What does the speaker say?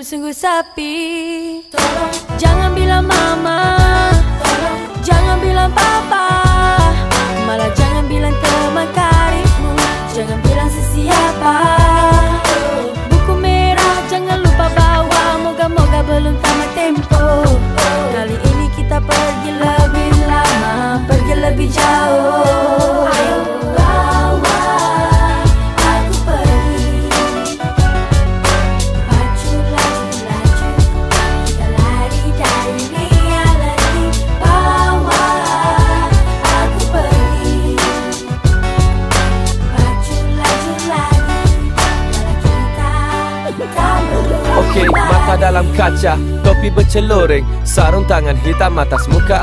sungguh sepi. Tolong jangan bilang mama, tolong jangan bilang papa, malah jangan bilang teman karibmu, jangan bilang sesiapa. Buku merah jangan lupa bawa, moga-moga belum tamat tempo. Kali ini kita pergi lebih lama, pergi lebih jauh. Ayo bawa aku pergi, pacu laju laju, kita lari dari reality. Bawa aku pergi, pacu laju lagi, kalau kita tak berdua. Okey, mata dalam kaca, topi berceloreng, sarung tangan hitam atas muka